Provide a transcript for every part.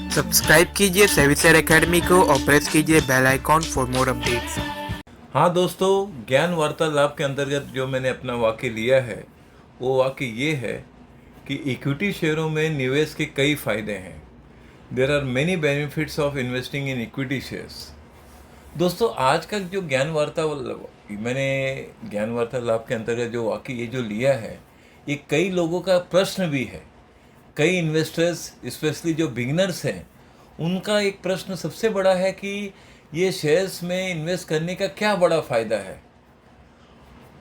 Subscribe कीजिए सेविसर academy को और प्रेस कीजिए bell icon for more updates. हाँ दोस्तों, ज्ञान वार्तालाप के अंतर्गत जो मैंने अपना वाक्य लिया है वो वाक्य ये है कि इक्विटी शेयरों में निवेश के कई फायदे हैं। There are many benefits of investing in equity shares. दोस्तों, आज का जो मैंने ज्ञान वार्तालाप के अंतर्गत जो वाक्य ये जो लिया है, ये कई लोगों का प्रश्न भी है। कई इन्वेस्टर्स, स्पेशली जो बिगिनर्स हैं, उनका एक प्रश्न सबसे बड़ा है कि ये शेयर्स में इन्वेस्ट करने का क्या बड़ा फ़ायदा है।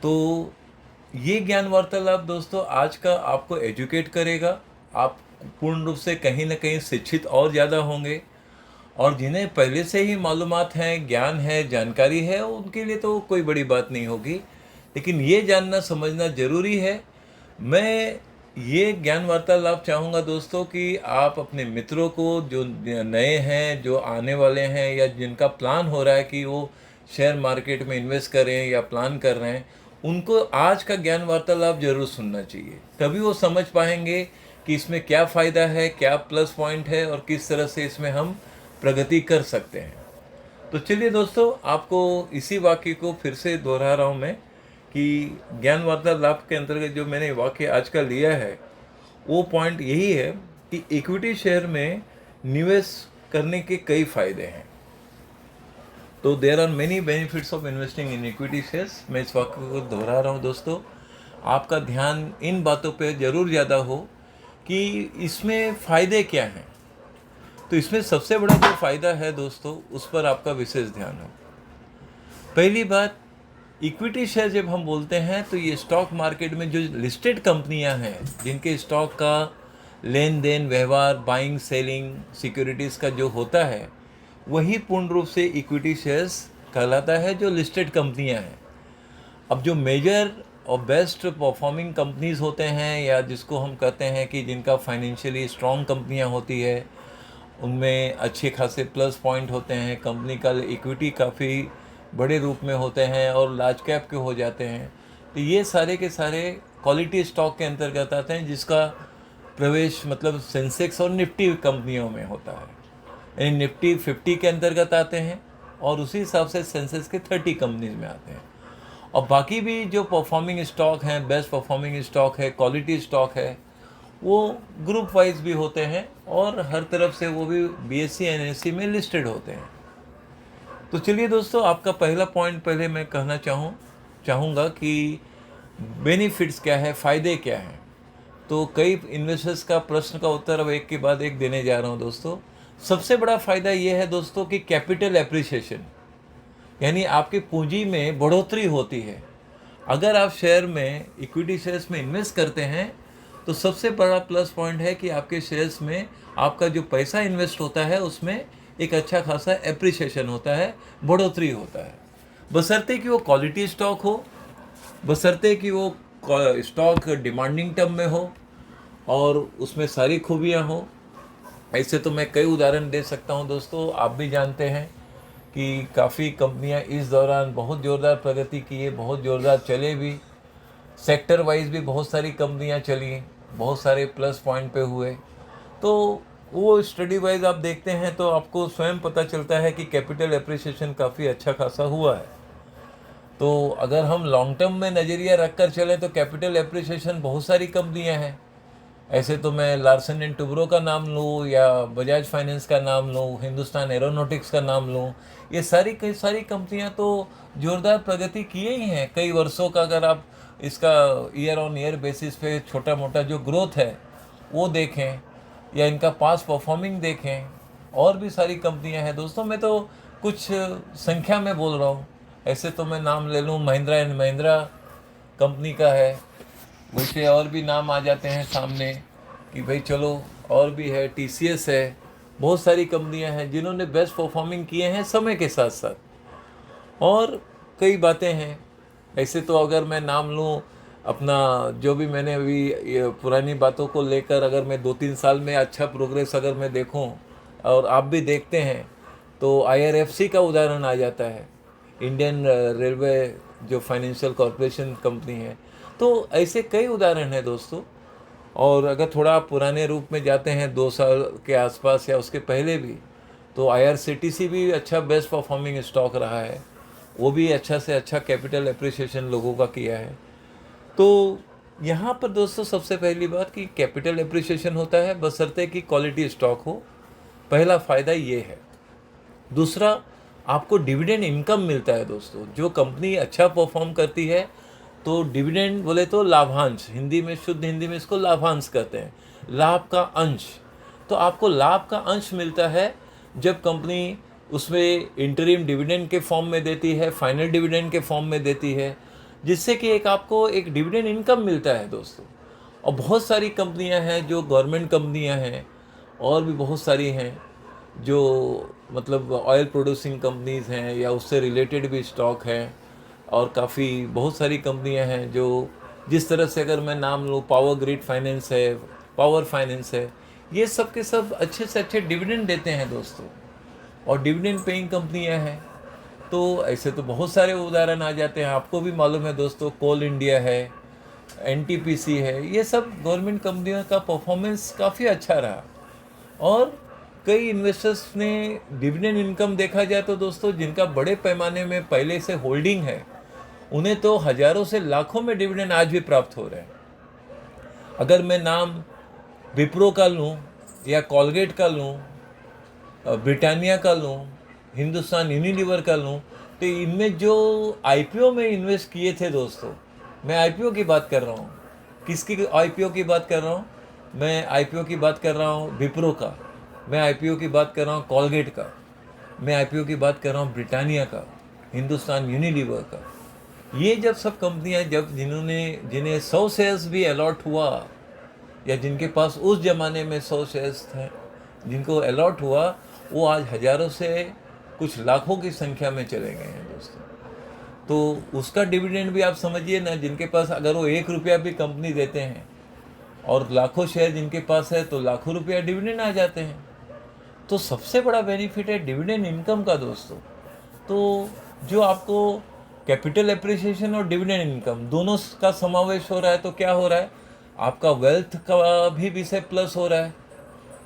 तो ये ज्ञान वार्तालाप दोस्तों आज का आपको एजुकेट करेगा। आप पूर्ण रूप से कहीं ना कहीं शिक्षित और ज़्यादा होंगे, और जिन्हें पहले से ही मालूमात हैं, ज्ञान है, जानकारी है, उनके लिए तो कोई बड़ी बात नहीं होगी। लेकिन ये जानना समझना ज़रूरी है। मैं ये ज्ञान वार्तालाप चाहूँगा दोस्तों कि आप अपने मित्रों को, जो नए हैं, जो आने वाले हैं, या जिनका प्लान हो रहा है कि वो शेयर मार्केट में इन्वेस्ट करें या प्लान कर रहे हैं, उनको आज का ज्ञान वार्तालाप ज़रूर सुनना चाहिए। तभी वो समझ पाएंगे कि इसमें क्या फ़ायदा है, क्या प्लस पॉइंट है, और किस तरह से इसमें हम प्रगति कर सकते हैं। तो चलिए दोस्तों, आपको इसी वाक्य को फिर से दोहरा रहा हूँ मैं कि ज्ञान वार्तालाप के अंतर्गत जो मैंने वाक्य आज का लिया है, वो पॉइंट यही है कि इक्विटी शेयर में निवेश करने के कई फायदे हैं। तो there are many benefits of investing in equity shares. मैं इस वाक्य को दोहरा रहा हूँ दोस्तों। आपका ध्यान इन बातों पे ज़रूर ज़्यादा हो कि इसमें फ़ायदे क्या हैं। तो इसमें सबसे बड़ा जो फ़ायदा है दोस्तों, उस पर आपका विशेष ध्यान हो। पहली बात, इक्विटी शेयर जब हम बोलते हैं तो ये स्टॉक मार्केट में जो लिस्टेड कंपनियां हैं, जिनके स्टॉक का लेन देन व्यवहार, बाइंग सेलिंग सिक्योरिटीज़ का जो होता है, वही पूर्ण रूप से इक्विटी शेयर्स कहलाता है, जो लिस्टेड कंपनियां हैं। अब जो मेजर और बेस्ट परफॉर्मिंग कंपनीज होते हैं, या जिसको हम कहते हैं कि जिनका फाइनेंशियली स्ट्रॉन्ग कंपनियां होती है, उनमें अच्छे खासे प्लस पॉइंट होते हैं, कंपनी का इक्विटी काफ़ी बड़े रूप में होते हैं और लार्ज कैप के हो जाते हैं, तो ये सारे के सारे क्वालिटी स्टॉक के अंतर्गत आते हैं, जिसका प्रवेश मतलब सेंसेक्स और निफ्टी कंपनियों में होता है। यानी निफ्टी 50 के अंतर्गत आते हैं, और उसी हिसाब से सेंसेक्स के 30 कंपनीज में आते हैं। और बाकी भी जो परफॉर्मिंग स्टॉक हैं, बेस्ट परफॉर्मिंग स्टॉक है, क्वालिटी स्टॉक है, वो ग्रुप वाइज भी होते हैं, और हर तरफ से वो भी बीएससी एनएससी में लिस्टेड होते हैं। तो चलिए दोस्तों, आपका पहला पॉइंट पहले मैं कहना चाहूँगा कि बेनिफिट्स क्या है, फ़ायदे क्या हैं। तो कई इन्वेस्टर्स का प्रश्न का उत्तर अब एक के बाद एक देने जा रहा हूँ दोस्तों। सबसे बड़ा फ़ायदा ये है दोस्तों कि कैपिटल एप्रिसिएशन, यानी आपकी पूंजी में बढ़ोतरी होती है। अगर आप शेयर में, इक्विटी शेयर्स में इन्वेस्ट करते हैं, तो सबसे बड़ा प्लस पॉइंट है कि आपके शेयर्स में आपका जो पैसा इन्वेस्ट होता है, उसमें एक अच्छा खासा एप्रिसिएशन होता है, बढ़ोतरी होता है। बशर्ते कि वो क्वालिटी स्टॉक हो, बशर्ते कि वो स्टॉक डिमांडिंग टर्म में हो और उसमें सारी खूबियाँ हो। ऐसे तो मैं कई उदाहरण दे सकता हूँ दोस्तों। आप भी जानते हैं कि काफ़ी कंपनियां इस दौरान बहुत ज़ोरदार प्रगति की है, बहुत ज़ोरदार चले भी। सेक्टर वाइज भी बहुत सारी कंपनियां चली, बहुत सारे प्लस पॉइंट पे हुए। तो वो स्टडी वाइज आप देखते हैं तो आपको स्वयं पता चलता है कि कैपिटल एप्रिसिएशन काफ़ी अच्छा खासा हुआ है। तो अगर हम लॉन्ग टर्म में नज़रिया रख कर चलें तो कैपिटल एप्रिसिएशन बहुत सारी कंपनियां हैं। ऐसे तो मैं लार्सन एंड टुब्रो का नाम लूँ, या बजाज फाइनेंस का नाम लूँ, हिंदुस्तान एरोनॉटिक्स का नाम लूँ, ये कई सारी कंपनियां तो ज़ोरदार प्रगति किए ही हैं कई वर्षों का। अगर आप इसका ईयर ऑन ईयर बेसिस पे छोटा मोटा जो ग्रोथ है वो देखें, या इनका पास परफॉर्मिंग देखें, और भी सारी कंपनियां हैं दोस्तों। मैं तो कुछ संख्या में बोल रहा हूँ। ऐसे तो मैं नाम ले लूँ, महिंद्रा एंड महिंद्रा कंपनी का है, वैसे और भी नाम आ जाते हैं सामने कि भाई चलो और भी है, टीसीएस है। बहुत सारी कंपनियां हैं जिन्होंने बेस्ट परफॉर्मिंग किए हैं समय के साथ साथ, और कई बातें हैं। ऐसे तो अगर मैं नाम लूँ अपना, जो भी मैंने अभी ये पुरानी बातों को लेकर, अगर मैं 2-3 साल में अच्छा प्रोग्रेस अगर मैं देखूं, और आप भी देखते हैं, तो आईआरएफसी का उदाहरण आ जाता है, इंडियन रेलवे जो फाइनेंशियल कॉरपोरेशन कंपनी है। तो ऐसे कई उदाहरण हैं दोस्तों। और अगर थोड़ा आप पुराने रूप में जाते हैं 2 साल के आसपास या उसके पहले भी, तो IRCTC भी अच्छा बेस्ट परफॉर्मिंग स्टॉक रहा है, वो भी अच्छा से अच्छा कैपिटल एप्रिसिएशन लोगों का किया है। तो यहाँ पर दोस्तों सबसे पहली बात कि कैपिटल एप्रिसिएशन होता है बशर्ते कि क्वालिटी स्टॉक हो, पहला फ़ायदा ये है। दूसरा, आपको डिविडेंड इनकम मिलता है दोस्तों। जो कंपनी अच्छा परफॉर्म करती है तो डिविडेंड बोले तो लाभांश, हिंदी में शुद्ध हिंदी में इसको लाभांश कहते हैं, लाभ का अंश। तो आपको लाभ का अंश मिलता है जब कंपनी उसमें इंटरिम डिविडेंड के फॉर्म में देती है, फाइनल डिविडेंड के फॉर्म में देती है, जिससे कि एक आपको एक डिविडेंड इनकम मिलता है दोस्तों। और बहुत सारी कंपनियां हैं जो गवर्नमेंट कंपनियां हैं, और भी बहुत सारी हैं जो मतलब ऑयल प्रोड्यूसिंग कंपनीज़ हैं या उससे रिलेटेड भी स्टॉक हैं, और काफ़ी बहुत सारी कंपनियां हैं जो, जिस तरह से अगर मैं नाम लूँ, पावर ग्रिड फाइनेंस है, पावर फाइनेंस है, ये सब के सब अच्छे से अच्छे डिविडेंड देते हैं दोस्तों, और डिविडेंड पेइंग कंपनियां हैं। तो ऐसे तो बहुत सारे उदाहरण आ जाते हैं, आपको भी मालूम है दोस्तों, कोल इंडिया है, NTPC है, ये सब गवर्नमेंट कंपनियों का परफॉर्मेंस काफ़ी अच्छा रहा। और कई इन्वेस्टर्स ने डिविडेंड इनकम देखा जाए तो दोस्तों, जिनका बड़े पैमाने में पहले से होल्डिंग है, उन्हें तो हज़ारों से लाखों में डिविडेंड आज भी प्राप्त हो रहे हैं। अगर मैं नाम विप्रो का लूँ या कॉलगेट का लूँ, ब्रिटानिया का लूँ, हिंदुस्तान यूनिलीवर का लूँ, तो इनमें जो IPO में इन्वेस्ट किए थे दोस्तों, मैं IPO की बात कर रहा हूँ। किसकी IPO की बात कर रहा हूँ? मैं IPO की बात कर रहा हूँ विप्रो का, मैं IPO की बात कर रहा हूँ कॉलगेट का, मैं IPO की बात कर रहा हूँ ब्रिटानिया का, हिंदुस्तान यूनिलीवर का। ये जब सब कंपनियां, जब जिन्हें 100 शेयर्स भी अलॉट हुआ, या जिनके पास उस ज़माने में 100 शेयर्स थे जिनको अलॉट हुआ, वो आज हज़ारों से कुछ लाखों की संख्या में चले गए हैं दोस्तों। तो उसका डिविडेंड भी आप समझिए ना, जिनके पास अगर वो 1 रुपया भी कंपनी देते हैं और लाखों शेयर जिनके पास है, तो लाखों रुपया डिविडेंड आ जाते हैं। तो सबसे बड़ा बेनिफिट है डिविडेंड इनकम का दोस्तों। तो जो आपको कैपिटल एप्रिसिएशन और डिविडेंड इनकम दोनों का समावेश हो रहा है, तो क्या हो रहा है, आपका वेल्थ का भी विषय प्लस हो रहा है,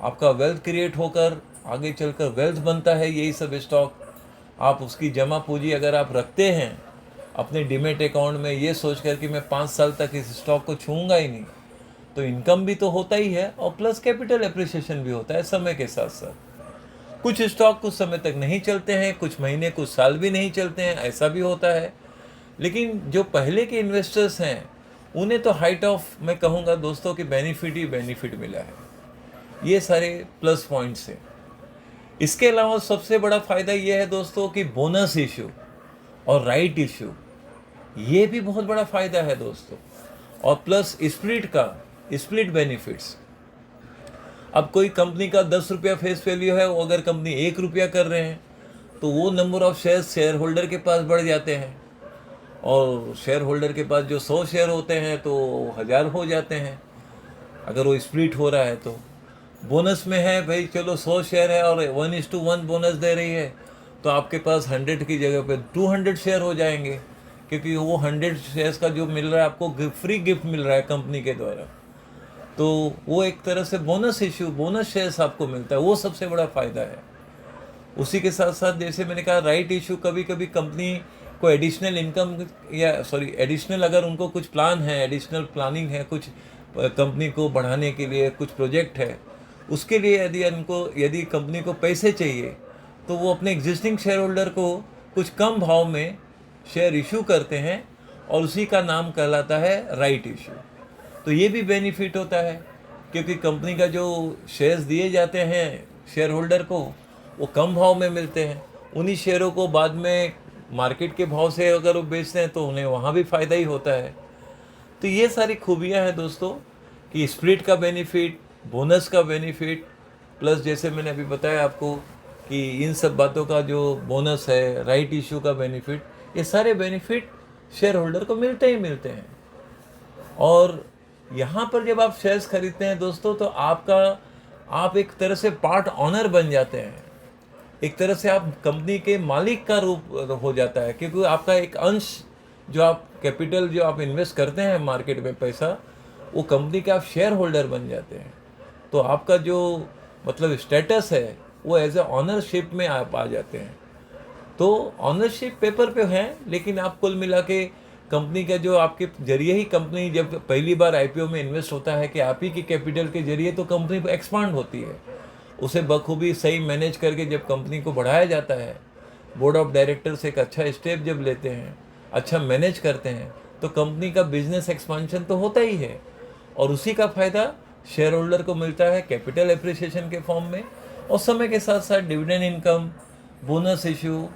आपका वेल्थ क्रिएट होकर आगे चलकर वेल्थ बनता है। यही सब स्टॉक, आप उसकी जमा पूंजी अगर आप रखते हैं अपने डीमेट अकाउंट में, ये सोचकर कि मैं 5 साल तक इस स्टॉक को छूऊंगा ही नहीं, तो इनकम भी तो होता ही है, और प्लस कैपिटल एप्रिसिएशन भी होता है समय के साथ साथ। कुछ स्टॉक कुछ समय तक नहीं चलते हैं, कुछ महीने कुछ साल भी नहीं चलते हैं, ऐसा भी होता है। लेकिन जो पहले के इन्वेस्टर्स हैं, उन्हें तो हाइट ऑफ, मैं कहूँगा दोस्तों, कि बेनिफिट ही बेनिफिट मिला है। ये सारे प्लस पॉइंट्स हैं। इसके अलावा सबसे बड़ा फ़ायदा ये है दोस्तों कि बोनस इशू और राइट इशू, ये भी बहुत बड़ा फ़ायदा है दोस्तों। और प्लस स्प्लिट बेनिफिट्स। अब कोई कंपनी का 10 रुपया फेस वैल्यू है, वो अगर कंपनी 1 रुपया कर रहे हैं, तो वो number of shares share holder के पास बढ़ जाते हैं, और शेयर होल्डर के पास जो 100 शेयर होते हैं तो 1000 हो जाते हैं अगर वो स्प्लिट हो रहा है। तो बोनस में है भाई, चलो 100 शेयर है और 1:1 बोनस दे रही है, तो आपके पास 100 की जगह पे 200 शेयर हो जाएंगे, क्योंकि वो 100 शेयर्स का जो मिल रहा है आपको फ्री गिफ्ट मिल रहा है कंपनी के द्वारा। तो वो एक तरह से बोनस शेयर्स आपको मिलता है, वो सबसे बड़ा फ़ायदा है। उसी के साथ साथ जैसे मैंने कहा, राइट इशू, कभी कभी कंपनी को एडिशनल इनकम एडिशनल अगर उनको कुछ प्लान है, एडिशनल प्लानिंग है, कुछ कंपनी को बढ़ाने के लिए कुछ प्रोजेक्ट है, उसके लिए यदि कंपनी को पैसे चाहिए, तो वो अपने एग्जिस्टिंग शेयर होल्डर को कुछ कम भाव में शेयर इशू करते हैं, और उसी का नाम कहलाता है राइट इशू। तो ये भी बेनिफिट होता है, क्योंकि कंपनी का जो शेयर्स दिए जाते हैं शेयर होल्डर को, वो कम भाव में मिलते हैं। उन्हीं शेयरों को बाद में मार्केट के भाव से अगर वो बेचते हैं, तो उन्हें वहाँ भी फ़ायदा ही होता है। तो ये सारी खूबियाँ हैं दोस्तों, कि स्प्लिट का बेनिफिट, बोनस का बेनिफिट, प्लस जैसे मैंने अभी बताया आपको कि इन सब बातों का जो बोनस है, राइट इशू का बेनिफिट, ये सारे बेनिफिट शेयर होल्डर को मिलते ही मिलते हैं। और यहाँ पर जब आप शेयर्स खरीदते हैं दोस्तों, तो आप एक तरह से पार्ट ऑनर बन जाते हैं, एक तरह से आप कंपनी के मालिक का रूप हो जाता है, क्योंकि आपका एक अंश जो आप कैपिटल जो आप इन्वेस्ट करते हैं मार्केट में पैसा, वो कंपनी के आप शेयर होल्डर बन जाते हैं। तो आपका जो मतलब स्टेटस है वो एज ए ऑनरशिप में आप आ जाते हैं। तो ऑनरशिप पेपर पे है, लेकिन आप कुल मिला के कंपनी का जो आपके जरिए ही कंपनी जब पहली बार आईपीओ में इन्वेस्ट होता है कि आप ही की कैपिटल के जरिए तो कंपनी एक्सपांड होती है। उसे बखूबी सही मैनेज करके जब कंपनी को बढ़ाया जाता है, बोर्ड ऑफ डायरेक्टर्स एक अच्छा स्टेप जब लेते हैं, अच्छा मैनेज करते हैं, तो कंपनी का बिजनेस एक्सपांशन तो होता ही है और उसी का फ़ायदा शेयर होल्डर को मिलता है कैपिटल एप्रिसिएशन के फॉर्म में। और समय के साथ साथ डिविडेंड इनकम, बोनस इशू,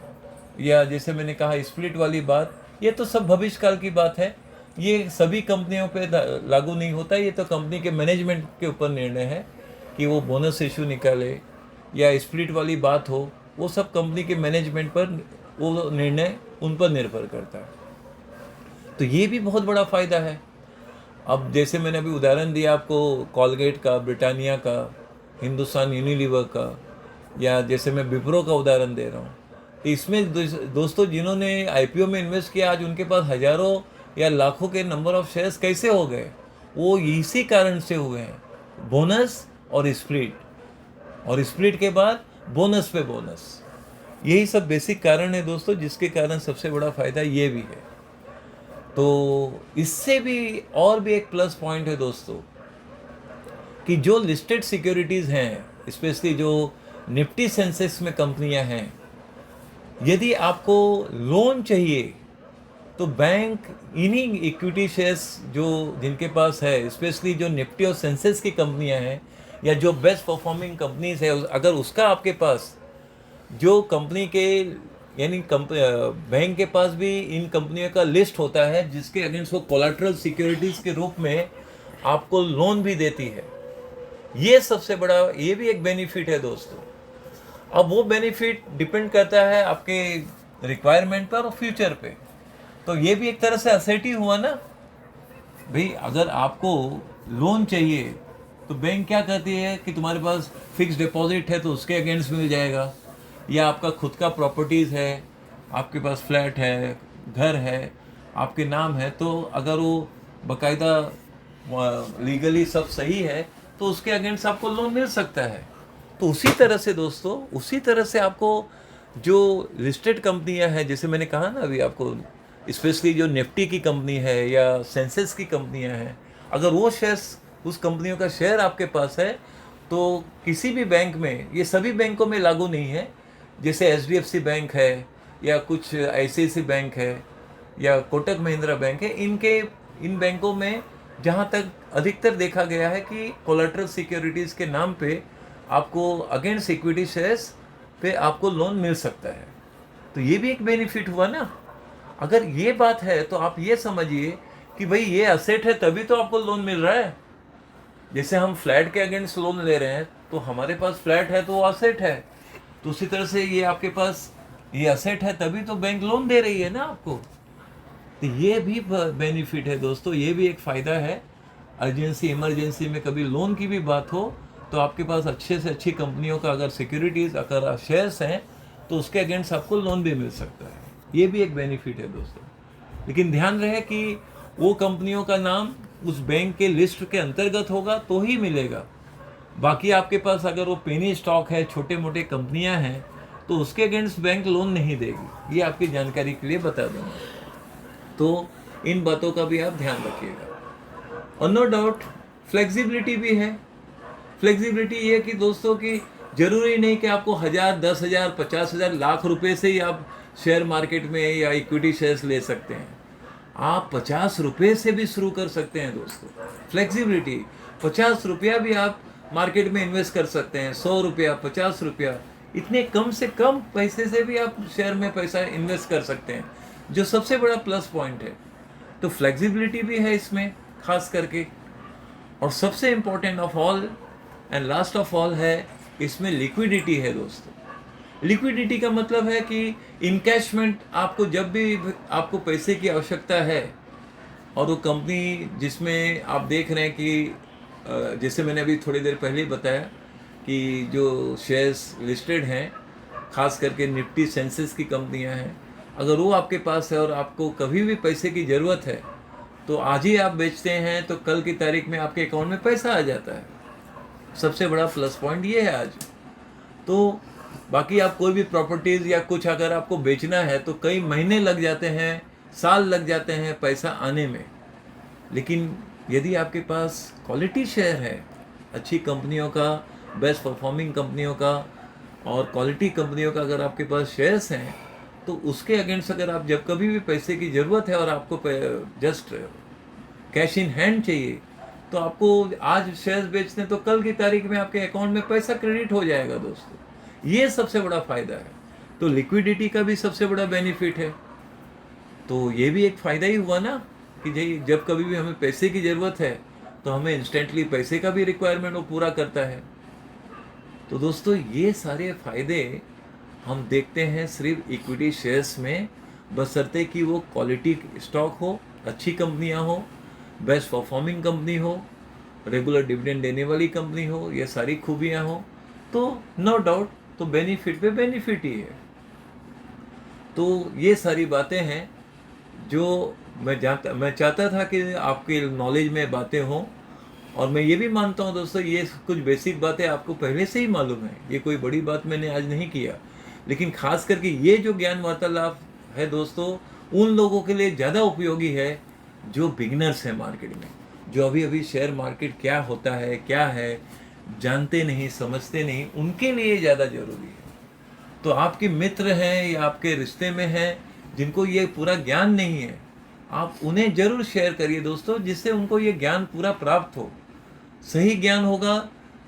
या जैसे मैंने कहा स्प्लिट वाली बात, ये तो सब भविष्यकाल की बात है। ये सभी कंपनियों पे लागू नहीं होता, ये तो कंपनी के मैनेजमेंट के ऊपर निर्णय है कि वो बोनस इशू निकाले या स्प्लिट वाली बात हो, वो सब कंपनी के मैनेजमेंट पर वो निर्णय उन पर निर्भर करता है। तो ये भी बहुत बड़ा फ़ायदा है। अब जैसे मैंने अभी उदाहरण दिया आपको कॉलगेट का, ब्रिटानिया का, हिंदुस्तान यूनिलीवर का, या जैसे मैं विप्रो का उदाहरण दे रहा हूँ। तो इसमें दोस्तों जिन्होंने आईपीओ में इन्वेस्ट किया, आज उनके पास हज़ारों या लाखों के नंबर ऑफ शेयर्स कैसे हो गए? वो इसी कारण से हुए हैं, बोनस और स्प्लिट, और स्प्लिट के बाद बोनस पे बोनस। यही सब बेसिक कारण है दोस्तों, जिसके कारण सबसे बड़ा फ़ायदा ये भी है। तो इससे भी और भी एक प्लस पॉइंट है दोस्तों कि जो लिस्टेड सिक्योरिटीज़ हैं, स्पेशली जो निफ्टी सेंसेक्स में कंपनियां हैं, यदि आपको लोन चाहिए तो बैंक इन्हीं इक्विटी शेयर्स जो जिनके पास है, स्पेशली जो निफ्टी और सेंसेक्स की कंपनियां हैं या जो बेस्ट परफॉर्मिंग कंपनीज है, अगर उसका आपके पास जो कंपनी के यानी बैंक के पास भी इन कंपनियों का लिस्ट होता है जिसके अगेंस्ट वो कोलैटरल सिक्योरिटीज़ के रूप में आपको लोन भी देती है। ये सबसे बड़ा, ये भी एक बेनिफिट है दोस्तों। अब वो बेनिफिट डिपेंड करता है आपके रिक्वायरमेंट पर और फ्यूचर पे। तो ये भी एक तरह से असेट ही हुआ ना भाई। अगर आपको लोन चाहिए तो बैंक क्या करती है कि तुम्हारे पास फिक्स डिपॉजिट है तो उसके अगेंस्ट मिल जाएगा, या आपका खुद का प्रॉपर्टीज़ है, आपके पास फ्लैट है, घर है, आपके नाम है, तो अगर वो बाकायदा लीगली सब सही है तो उसके अगेंस्ट आपको लोन मिल सकता है। तो उसी तरह से दोस्तों, उसी तरह से आपको जो लिस्टेड कंपनियां हैं, जैसे मैंने कहा ना अभी आपको, स्पेशली जो निफ्टी की कंपनी है या सेंसेक्स की कंपनियां हैं, अगर वो शेयर्स, उस कंपनियों का शेयर आपके पास है तो किसी भी बैंक में, ये सभी बैंकों में लागू नहीं है, जैसे एचडीएफसी बैंक है या कुछ आईसीआईसी बैंक है या कोटक महिंद्रा बैंक है, इन बैंकों में जहाँ तक अधिकतर देखा गया है कि कोलैटरल सिक्योरिटीज़ के नाम पे आपको अगेंस्ट इक्विटी शेयर्स पे आपको लोन मिल सकता है। तो ये भी एक बेनिफिट हुआ ना। अगर ये बात है तो आप ये समझिए कि भाई ये असेट है तभी तो आपको लोन मिल रहा है। जैसे हम फ्लैट के अगेंस्ट लोन ले रहे हैं तो हमारे पास फ्लैट है तो वो असेट है, तो उसी तरह से ये आपके पास ये असेट है तभी तो बैंक लोन दे रही है ना आपको। तो ये भी बेनिफिट है दोस्तों, ये भी एक फ़ायदा है। अर्जेंसी इमरजेंसी में कभी लोन की भी बात हो तो आपके पास अच्छे से अच्छी कंपनियों का अगर सिक्योरिटीज़, अगर शेयर्स हैं तो उसके अगेंस्ट आपको लोन भी मिल सकता है। ये भी एक बेनिफिट है दोस्तों। लेकिन ध्यान रहे कि वो कंपनियों का नाम उस बैंक के लिस्ट के अंतर्गत होगा तो ही मिलेगा। बाकी आपके पास अगर वो पेनी स्टॉक है, छोटे मोटे कंपनियां हैं, तो उसके अगेंस्ट बैंक लोन नहीं देगी। ये आपकी जानकारी के लिए बता दूँगा। तो इन बातों का भी आप ध्यान रखिएगा। और नो डाउट फ्लेक्सिबिलिटी भी है। फ्लेक्सिबिलिटी ये कि दोस्तों कि ज़रूरी नहीं कि आपको 1000, 10,000, 50,000, लाख रुपए से ही आप शेयर मार्केट में या इक्विटी शेयर्स ले सकते हैं। आप 50 रुपये से भी शुरू कर सकते हैं दोस्तों। फ्लेक्सिबिलिटी, 50 रुपया भी आप मार्केट में इन्वेस्ट कर सकते हैं, 100 रुपया, 50 रुपया, इतने कम से कम पैसे से भी आप शेयर में पैसा इन्वेस्ट कर सकते हैं, जो सबसे बड़ा प्लस पॉइंट है। तो फ्लेक्सिबिलिटी भी है इसमें खास करके। और सबसे important of all and last of all है इसमें लिक्विडिटी है दोस्तों। लिक्विडिटी का मतलब है कि इनकैशमेंट, आपको जब भी आपको पैसे की आवश्यकता है और वो कंपनी जिसमें आप देख रहे हैं कि जैसे मैंने अभी थोड़ी देर पहले ही बताया कि जो शेयर्स लिस्टेड हैं, खास करके निफ्टी सेंसेक्स की कंपनियां हैं, अगर वो आपके पास है और आपको कभी भी पैसे की ज़रूरत है तो आज ही आप बेचते हैं तो कल की तारीख में आपके अकाउंट में पैसा आ जाता है। सबसे बड़ा प्लस पॉइंट ये है आज। तो बाकी आप कोई भी प्रॉपर्टीज़ या कुछ अगर आपको बेचना है तो कई महीने लग जाते हैं, साल लग जाते हैं पैसा आने में। लेकिन यदि आपके पास क्वालिटी शेयर है, अच्छी कंपनियों का, बेस्ट परफॉर्मिंग कंपनियों का और क्वालिटी कंपनियों का अगर आपके पास शेयर्स हैं, तो उसके अगेंस्ट अगर आप जब कभी भी पैसे की ज़रूरत है और आपको जस्ट कैश इन हैंड चाहिए, तो आपको आज शेयर्स बेचते हैं तो कल की तारीख में आपके अकाउंट में पैसा क्रेडिट हो जाएगा दोस्तों। ये सबसे बड़ा फ़ायदा है। तो लिक्विडिटी का भी सबसे बड़ा बेनिफिट है। तो ये भी एक फ़ायदा ही हुआ ना कि जब कभी भी हमें पैसे की ज़रूरत है तो हमें इंस्टेंटली पैसे का भी रिक्वायरमेंट वो पूरा करता है। तो दोस्तों ये सारे फ़ायदे हम देखते हैं सिर्फ इक्विटी शेयर्स में, बशर्ते कि वो क्वालिटी स्टॉक हो, अच्छी कंपनियां हो, बेस्ट परफॉर्मिंग कंपनी हो, रेगुलर डिविडेंड देने वाली कंपनी हो, ये सारी खूबियां हो, तो नो डाउट तो बेनिफिट पे बेनिफिट ही है। तो ये सारी बातें हैं जो मैं चाहता था कि आपके नॉलेज में बातें हों। और मैं ये भी मानता हूँ दोस्तों, ये कुछ बेसिक बातें आपको पहले से ही मालूम है, ये कोई बड़ी बात मैंने आज नहीं किया। लेकिन खास करके ये जो ज्ञान वार्तालाप है दोस्तों, उन लोगों के लिए ज़्यादा उपयोगी है जो बिगिनर्स हैं मार्केट में, जो अभी अभी शेयर मार्केट क्या होता है, क्या है, जानते नहीं, समझते नहीं, उनके लिए ज़्यादा ज़रूरी है। तो आपके मित्र हैं या आपके रिश्ते में हैं जिनको ये पूरा ज्ञान नहीं है, आप उन्हें ज़रूर शेयर करिए दोस्तों, जिससे उनको ये ज्ञान पूरा प्राप्त हो। सही ज्ञान होगा,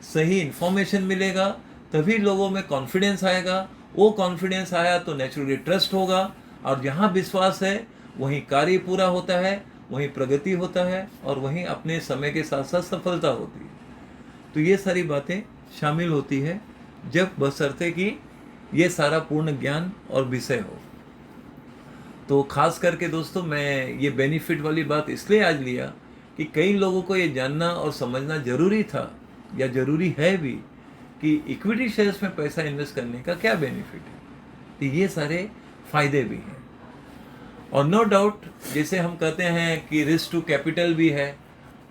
सही इन्फॉर्मेशन मिलेगा, तभी लोगों में कॉन्फिडेंस आएगा। वो कॉन्फिडेंस आया तो नेचुरली ट्रस्ट होगा, और जहाँ विश्वास है वहीं कार्य पूरा होता है, वहीं प्रगति होता है, और वहीं अपने समय के साथ साथ सफलता होती है। तो ये सारी बातें शामिल होती है जब बशर्ते कि ये सारा पूर्ण ज्ञान और विषय हो। तो खास करके दोस्तों मैं ये बेनिफिट वाली बात इसलिए आज लिया कि कई लोगों को ये जानना और समझना ज़रूरी था, या ज़रूरी है भी, कि इक्विटी शेयर्स में पैसा इन्वेस्ट करने का क्या बेनिफिट है। तो ये सारे फ़ायदे भी हैं। और नो डाउट जैसे हम कहते हैं कि रिस्क टू कैपिटल भी है,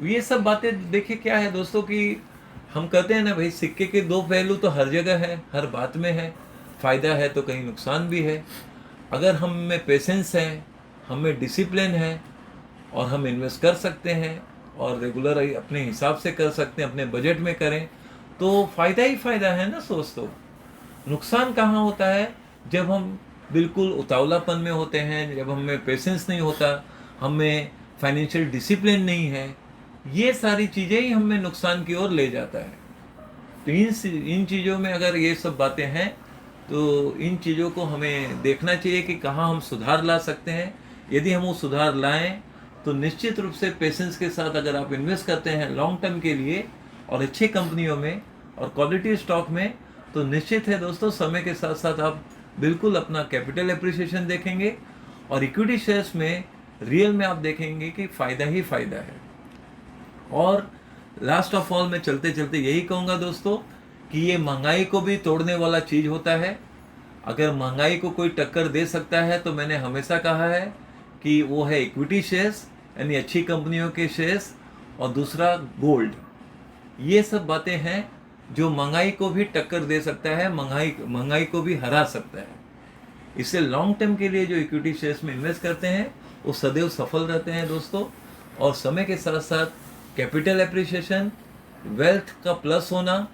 ये सब बातें देखिए क्या है दोस्तों, कि हम कहते हैं ना भाई, सिक्के के दो पहलू तो हर जगह है, हर बात में है। फ़ायदा है तो कहीं नुकसान भी है। अगर हम में पेशेंस है, हम में डिसिप्लिन है, और हम इन्वेस्ट कर सकते हैं और रेगुलर अपने हिसाब से कर सकते हैं, अपने बजट में करें, तो फ़ायदा ही फ़ायदा है ना दोस्तों। नुकसान कहाँ होता है? जब हम बिल्कुल उतावलापन में होते हैं, जब हमें पेशेंस नहीं होता, हमें फाइनेंशियल डिसिप्लिन नहीं है, ये सारी चीज़ें ही हमें नुकसान की ओर ले जाता है। तो इन चीज़ों में अगर ये सब बातें हैं तो इन चीज़ों को हमें देखना चाहिए कि कहाँ हम सुधार ला सकते हैं। यदि हम वो सुधार लाएं तो निश्चित रूप से पेशेंस के साथ अगर आप इन्वेस्ट करते हैं लॉन्ग टर्म के लिए और अच्छी कंपनियों में और क्वालिटी स्टॉक में, तो निश्चित है दोस्तों समय के साथ साथ आप बिल्कुल अपना कैपिटल एप्रिसिएशन देखेंगे, और इक्विटी शेयर्स में रियल में आप देखेंगे कि फ़ायदा ही फ़ायदा है। और लास्ट ऑफ ऑल मैं चलते चलते यही कहूँगा दोस्तों कि ये महंगाई को भी तोड़ने वाला चीज़ होता है। अगर महंगाई को कोई टक्कर दे सकता है तो मैंने हमेशा कहा है कि वो है इक्विटी शेयर्स, यानी अच्छी कंपनियों के शेयर्स, और दूसरा गोल्ड। ये सब बातें हैं जो महंगाई को भी टक्कर दे सकता है, महंगाई को भी हरा सकता है। इससे लॉन्ग टर्म के लिए जो इक्विटी शेयर्स में इन्वेस्ट करते हैं वो सदैव सफल रहते हैं दोस्तों। और समय के साथ साथ कैपिटल एप्रिसिएशन, वेल्थ का प्लस होना,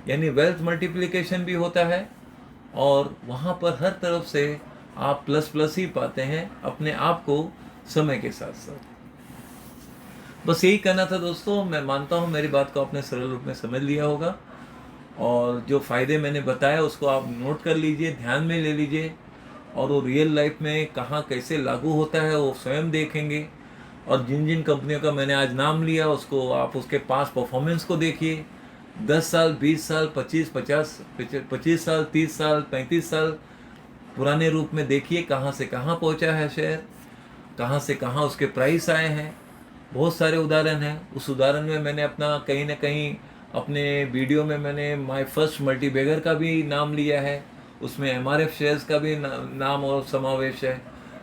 यानी वेल्थ मल्टीप्लिकेशन भी होता है, और वहाँ पर हर तरफ से आप प्लस प्लस ही पाते हैं अपने आप को समय के साथ साथ। बस यही कहना था दोस्तों। मैं मानता हूँ मेरी बात को आपने सरल रूप में समझ लिया होगा, और जो फ़ायदे मैंने बताया उसको आप नोट कर लीजिए, ध्यान में ले लीजिए, और वो रियल लाइफ में कहाँ कैसे लागू होता है वो स्वयं देखेंगे। और जिन जिन कंपनियों का मैंने आज नाम लिया उसको आप उसके पास परफॉर्मेंस को देखिए, 10 साल, 20 साल, 25 साल, 30 साल, 35 साल पुराने रूप में देखिए कहाँ से कहाँ पहुँचा है शेयर, कहाँ से कहाँ उसके प्राइस आए हैं। बहुत सारे उदाहरण हैं। उस उदाहरण में मैंने अपना कहीं ना कहीं अपने वीडियो में मैंने माय फर्स्ट मल्टीबैगर का भी नाम लिया है, उसमें MRF शेयर्स का भी नाम और समावेश है।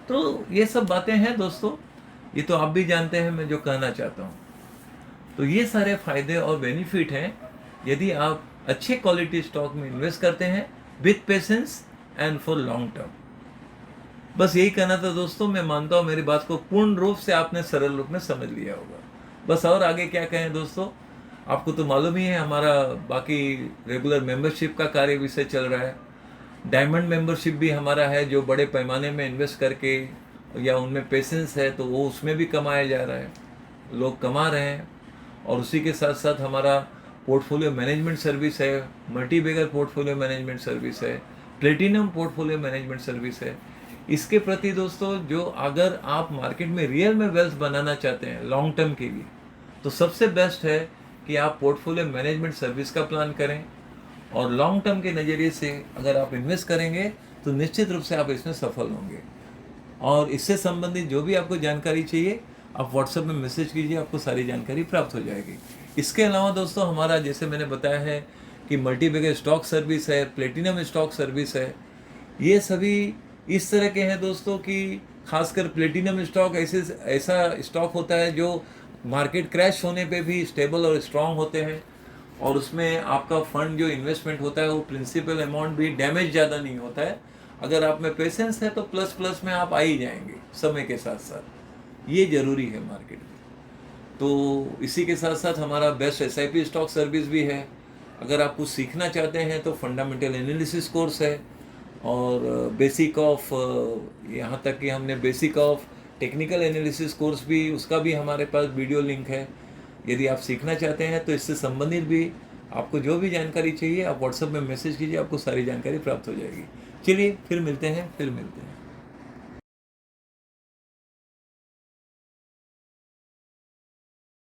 तो ये सब बातें हैं दोस्तों, ये तो आप भी जानते हैं मैं जो कहना चाहता हूँ। तो ये सारे फायदे और बेनिफिट हैं यदि आप अच्छे क्वालिटी स्टॉक में इन्वेस्ट करते हैं with patience and for long term. बस यही कहना था दोस्तों। मैं मानता हूँ मेरी बात को पूर्ण रूप से आपने सरल रूप में समझ लिया होगा। बस और आगे क्या कहें दोस्तों, आपको तो मालूम ही है हमारा बाकी रेगुलर मेंबरशिप का कार्य विषय चल रहा है। डायमंड मेंबरशिप भी हमारा है जो बड़े पैमाने में इन्वेस्ट करके या उनमें पेशेंस है तो वो उसमें भी कमाया जा रहा है, लोग कमा रहे हैं। और उसी के साथ साथ हमारा पोर्टफोलियो मैनेजमेंट सर्विस है, multi bagger portfolio management service है, प्लेटिनम पोर्टफोलियो मैनेजमेंट सर्विस है। इसके प्रति दोस्तों जो अगर आप मार्केट में रियल में वेल्थ बनाना चाहते हैं लॉन्ग टर्म के लिए तो सबसे बेस्ट है कि आप पोर्टफोलियो मैनेजमेंट सर्विस का प्लान करें। और लॉन्ग टर्म के नज़रिए से अगर आप इन्वेस्ट करेंगे तो निश्चित रूप से आप इसमें सफल होंगे। और इससे संबंधित जो भी आपको जानकारी चाहिए आप व्हाट्सएप में मैसेज कीजिए, आपको सारी जानकारी प्राप्त हो जाएगी। इसके अलावा दोस्तों हमारा जैसे मैंने बताया है कि मल्टी बैगर स्टॉक सर्विस है, प्लेटिनम स्टॉक सर्विस है, ये सभी इस तरह के हैं दोस्तों कि खासकर प्लेटिनम स्टॉक ऐसा स्टॉक होता है जो मार्केट क्रैश होने पे भी स्टेबल और स्ट्रांग होते हैं। और उसमें आपका फंड जो इन्वेस्टमेंट होता है वो प्रिंसिपल अमाउंट भी डैमेज ज़्यादा नहीं होता है। अगर आप में पेशेंस है तो प्लस प्लस में आप आ ही जाएंगे समय के साथ साथ, ये ज़रूरी है मार्केट में। तो इसी के साथ साथ हमारा बेस्ट SIP स्टॉक सर्विस भी है। अगर आप कुछ सीखना चाहते हैं तो फंडामेंटल एनालिसिस कोर्स है और बेसिक ऑफ यहाँ तक कि हमने basic of technical analysis course भी, उसका भी हमारे पास वीडियो लिंक है। यदि आप सीखना चाहते हैं तो इससे संबंधित भी आपको जो भी जानकारी चाहिए आप व्हाट्सएप में मैसेज कीजिए, आपको सारी जानकारी प्राप्त हो जाएगी। चलिए फिर मिलते हैं।